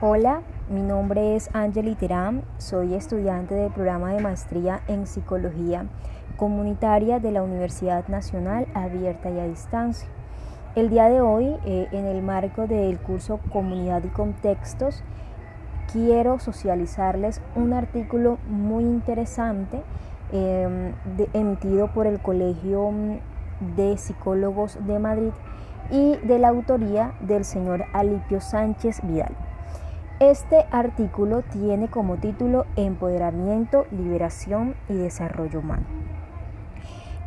Hola, mi nombre es Angeli Terán, soy estudiante del programa de maestría en Psicología Comunitaria de la Universidad Nacional Abierta y a Distancia. El día de hoy, en el marco del curso Comunidad y Contextos, quiero socializarles un artículo muy interesante emitido por el Colegio de Psicólogos de Madrid y de la autoría del señor Alipio Sánchez Vidal. Este artículo tiene como título Empoderamiento, Liberación y Desarrollo Humano.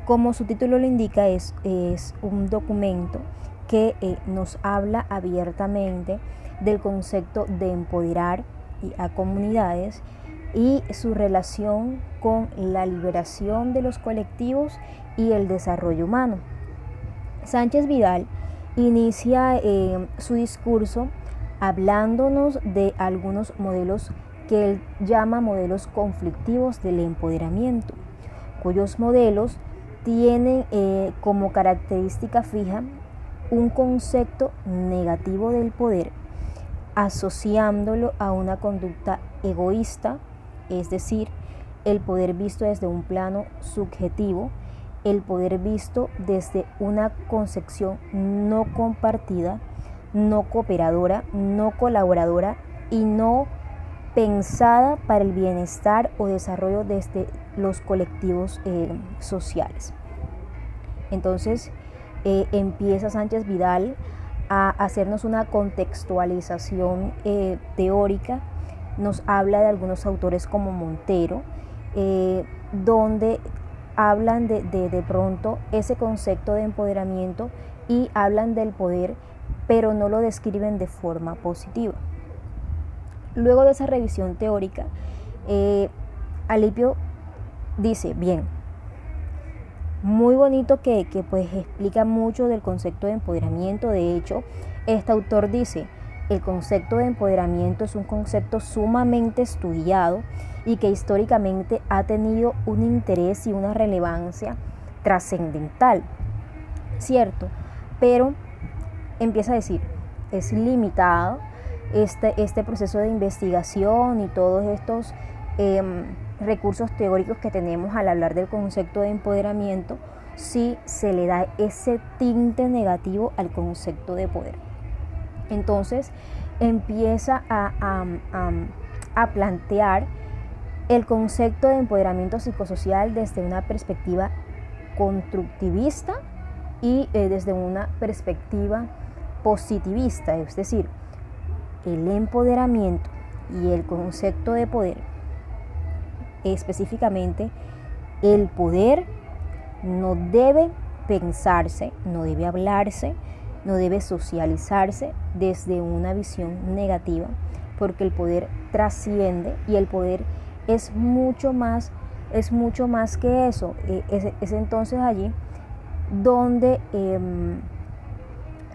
Como su título lo indica, es un documento que nos habla abiertamente del concepto de empoderar a comunidades y su relación con la liberación de los colectivos y el desarrollo humano. Sánchez Vidal inicia su discurso hablándonos de algunos modelos que él llama modelos conflictivos del empoderamiento, cuyos modelos tienen como característica fija un concepto negativo del poder, asociándolo a una conducta egoísta, es decir, el poder visto desde un plano subjetivo, el poder visto desde una concepción no compartida, no cooperadora, no colaboradora y no pensada para el bienestar o desarrollo desde los colectivos sociales. Entonces empieza Sánchez Vidal a hacernos una contextualización teórica, nos habla de algunos autores como Montero, donde hablan de pronto ese concepto de empoderamiento y hablan del poder, pero no lo describen de forma positiva. Luego de esa revisión teórica, Alipio dice, bien, muy bonito que pues explica mucho del concepto de empoderamiento. De hecho, este autor dice, el concepto de empoderamiento es un concepto sumamente estudiado y que históricamente ha tenido un interés y una relevancia trascendental, ¿cierto? Pero empieza a decir, es limitado este proceso de investigación y todos estos recursos teóricos que tenemos al hablar del concepto de empoderamiento si se le da ese tinte negativo al concepto de poder. Entonces empieza a plantear el concepto de empoderamiento psicosocial desde una perspectiva constructivista y desde una perspectiva positivista, es decir, el empoderamiento y el concepto de poder, específicamente el poder, no debe pensarse, no debe hablarse, no debe socializarse desde una visión negativa, porque el poder trasciende y el poder es mucho más que eso. Es entonces allí donde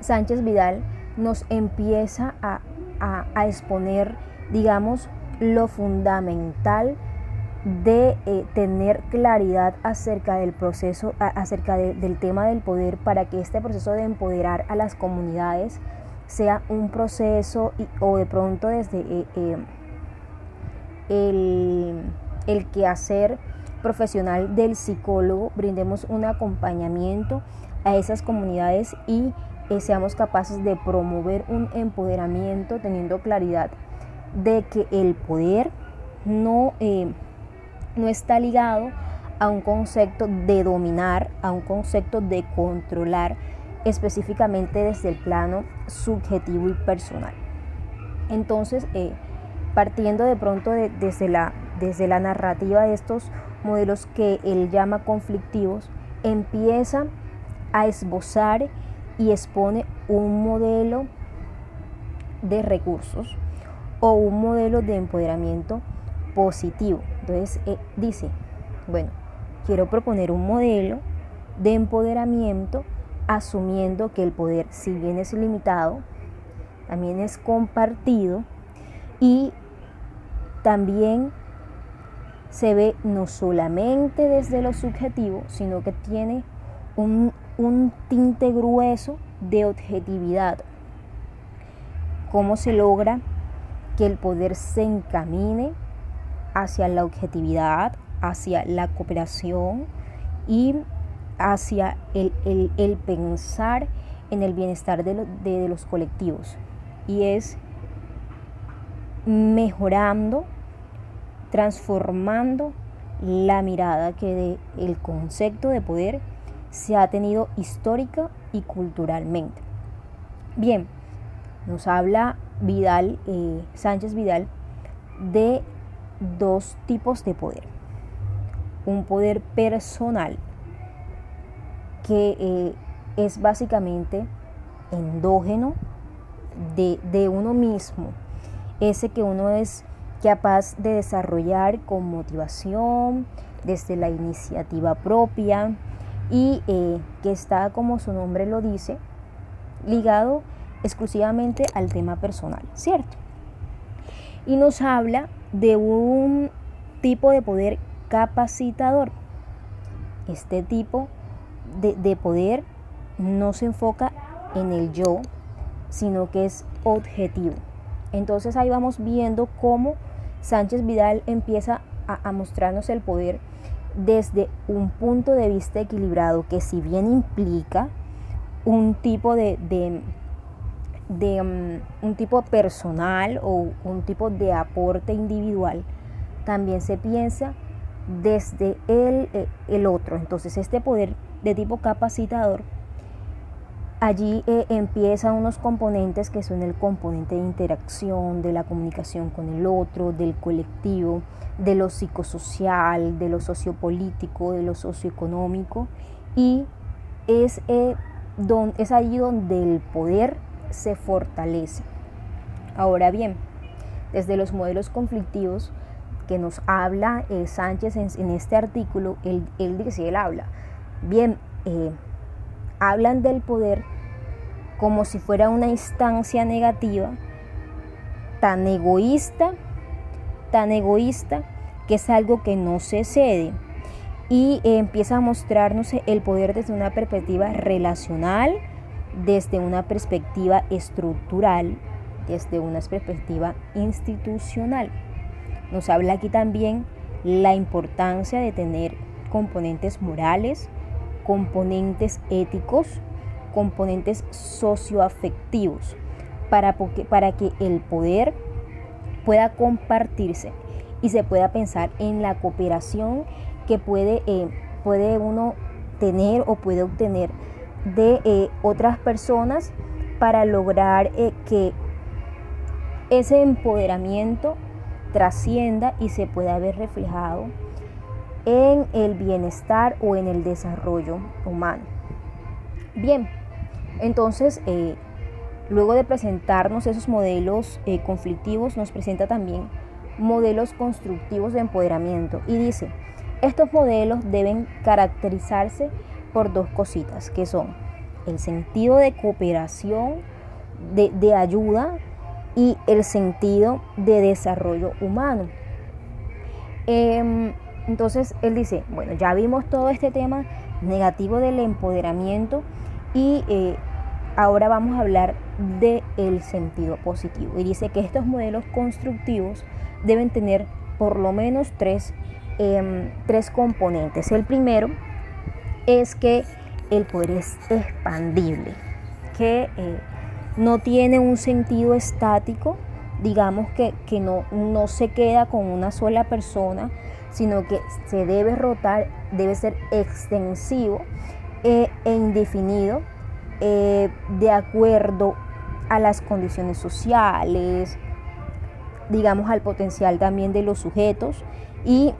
Sánchez Vidal nos empieza a exponer, digamos, lo fundamental de tener claridad acerca del proceso, acerca del tema del poder, para que este proceso de empoderar a las comunidades sea un proceso o de pronto desde el quehacer profesional del psicólogo brindemos un acompañamiento a esas comunidades y seamos capaces de promover un empoderamiento teniendo claridad de que el poder no está ligado a un concepto de dominar, a un concepto de controlar, específicamente desde el plano subjetivo y personal. Entonces, partiendo de pronto desde la narrativa de estos modelos que él llama conflictivos, empieza a esbozar y expone un modelo de recursos o un modelo de empoderamiento positivo. Entonces dice, bueno, quiero proponer un modelo de empoderamiento asumiendo que el poder, si bien es limitado, también es compartido y también se ve no solamente desde lo subjetivo, sino que tiene un tinte grueso de objetividad. ¿Cómo se logra que el poder se encamine hacia la objetividad, hacia la cooperación y hacia el pensar en el bienestar de los colectivos. Y es mejorando, transformando la mirada que el concepto de poder se ha tenido histórica y culturalmente. Bien, nos habla Sánchez Vidal de dos tipos de poder. Un poder personal que es básicamente endógeno de uno mismo, ese que uno es capaz de desarrollar con motivación, desde la iniciativa propia y que está, como su nombre lo dice, ligado exclusivamente al tema personal, ¿cierto? Y nos habla de un tipo de poder capacitador. Este tipo de poder no se enfoca en el yo, sino que es objetivo. Entonces ahí vamos viendo cómo Sánchez Vidal empieza a mostrarnos el poder desde un punto de vista equilibrado, que si bien implica un tipo un tipo personal o un tipo de aporte individual, también se piensa desde el otro. Entonces este poder de tipo capacitador, allí empiezan unos componentes que son el componente de interacción, de la comunicación con el otro, del colectivo, de lo psicosocial, de lo sociopolítico, de lo socioeconómico, y es allí donde el poder se fortalece. Ahora bien, desde los modelos conflictivos que nos habla Sánchez en este artículo, él habla, bien, hablan del poder como si fuera una instancia negativa, tan egoísta, que es algo que no se cede, y empieza a mostrarnos el poder desde una perspectiva relacional, desde una perspectiva estructural, desde una perspectiva institucional. Nos habla aquí también la importancia de tener componentes morales, componentes éticos, componentes socioafectivos, para que el poder pueda compartirse y se pueda pensar en la cooperación que puede uno tener o puede obtener de otras personas para lograr que ese empoderamiento trascienda y se pueda ver reflejado en el bienestar o en el desarrollo humano. Bien, entonces luego de presentarnos esos modelos conflictivos, nos presenta también modelos constructivos de empoderamiento y dice: estos modelos deben caracterizarse por dos cositas, que son el sentido de cooperación, de ayuda, y el sentido de desarrollo humano. Entonces él dice, bueno, ya vimos todo este tema negativo del empoderamiento y ahora vamos a hablar del sentido positivo. Y dice que estos modelos constructivos deben tener por lo menos tres componentes. El primero es que el poder es expandible, que no tiene un sentido estático, digamos que no se queda con una sola persona, sino que se debe rotar, debe ser extensivo e indefinido, de acuerdo a las condiciones sociales, digamos al potencial también de los sujetos y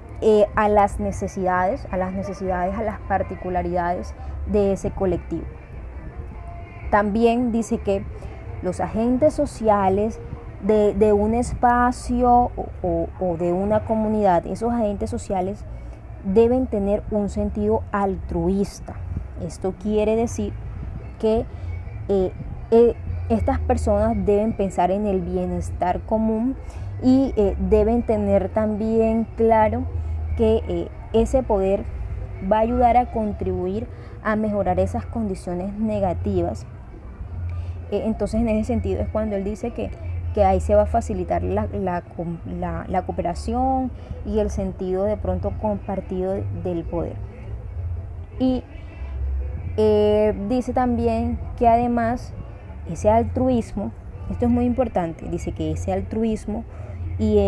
a las necesidades, a las particularidades de ese colectivo. También dice que los agentes sociales de un espacio o de una comunidad, esos agentes sociales deben tener un sentido altruista. Esto quiere decir que estas personas deben pensar en el bienestar común y deben tener también claro que ese poder va a ayudar a contribuir a mejorar esas condiciones negativas. Entonces, en ese sentido es cuando él dice que que ahí se va a facilitar la cooperación y el sentido de pronto compartido del poder. Y dice también que además ese altruismo, esto es muy importante, dice que ese altruismo y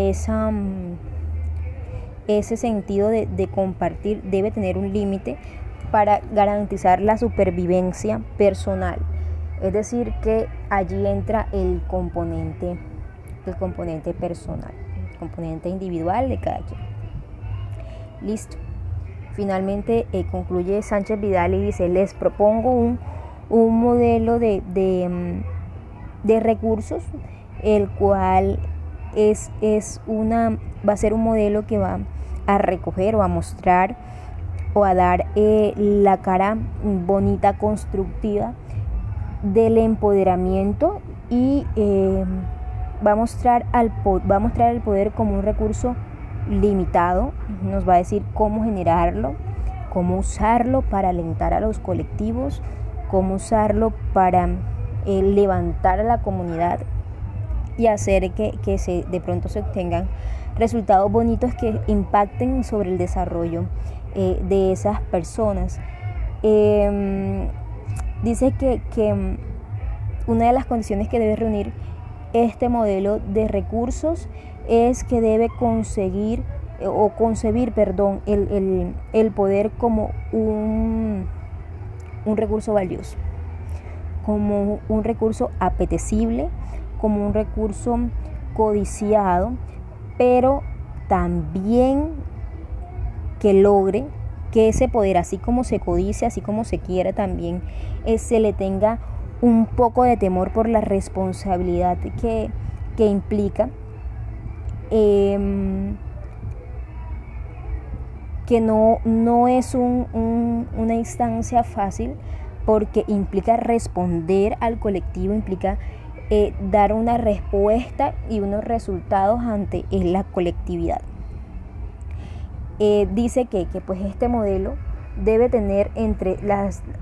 ese sentido de compartir debe tener un límite para garantizar la supervivencia personal. Es decir, que allí entra el componente personal, el componente individual de cada quien. Listo. Finalmente concluye Sánchez Vidal y dice: les propongo un modelo de recursos, el cual va a ser un modelo que va a recoger o a mostrar o a dar la cara bonita, constructiva del empoderamiento, y va a mostrar el poder como un recurso limitado. Nos va a decir cómo generarlo, cómo usarlo para alentar a los colectivos, cómo usarlo para levantar a la comunidad y hacer que de pronto se obtengan resultados bonitos que impacten sobre el desarrollo de esas personas. Dice que una de las condiciones que debe reunir este modelo de recursos es que debe concebir el poder como un recurso valioso, como un recurso apetecible, como un recurso codiciado, pero también que logre que ese poder, así como se codicia, así como se quiera, también se le tenga un poco de temor por la responsabilidad que implica, que no es una instancia fácil, porque implica responder al colectivo, implica dar una respuesta y unos resultados ante la colectividad. Dice que pues este modelo debe tener entre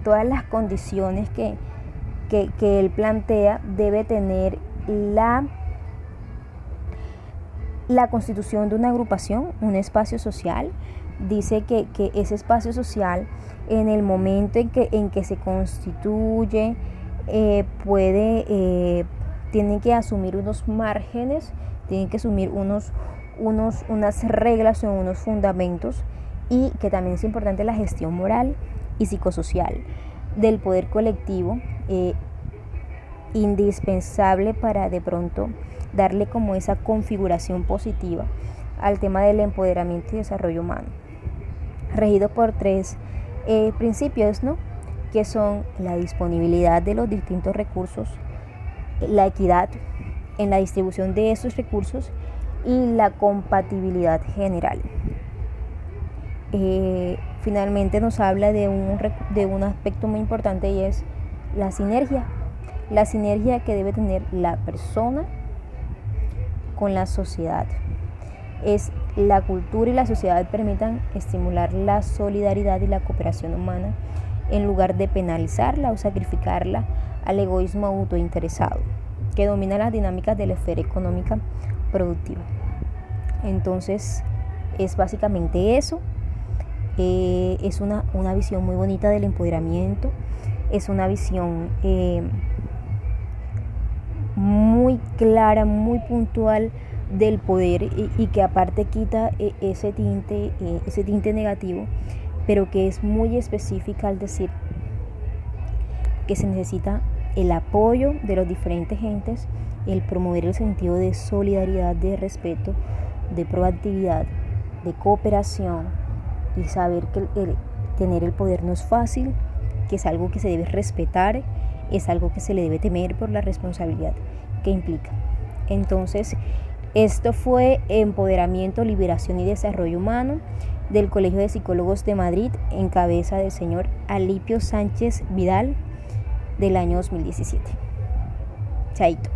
todas las condiciones que él plantea, debe tener la constitución de una agrupación, un espacio social. Dice que ese espacio social, en el momento en que se constituye, tiene que asumir unos márgenes, tiene que asumir unas reglas o unos fundamentos, y que también es importante la gestión moral y psicosocial del poder colectivo, indispensable para de pronto darle como esa configuración positiva al tema del empoderamiento y desarrollo humano, regido por 3 principios, ¿no?, que son la disponibilidad de los distintos recursos, la equidad en la distribución de esos recursos y la compatibilidad general. Finalmente nos habla de un aspecto muy importante, y es la sinergia que debe tener la persona con la sociedad. Es la cultura y la sociedad permitan estimular la solidaridad y la cooperación humana, en lugar de penalizarla o sacrificarla al egoísmo autointeresado que domina las dinámicas de la esfera económica productiva. Entonces es básicamente eso. Es una visión muy bonita del empoderamiento, es una visión muy clara, muy puntual del poder, y que aparte quita ese tinte negativo, pero que es muy específica al decir que se necesita el apoyo de los diferentes entes, el promover el sentido de solidaridad, de respeto, de proactividad, de cooperación, y saber que tener el poder no es fácil, que es algo que se debe respetar, es algo que se le debe temer por la responsabilidad que implica. Entonces, esto fue Empoderamiento, Liberación y Desarrollo Humano, del Colegio de Psicólogos de Madrid, en cabeza del señor Alipio Sánchez Vidal, del año 2017. Chaito.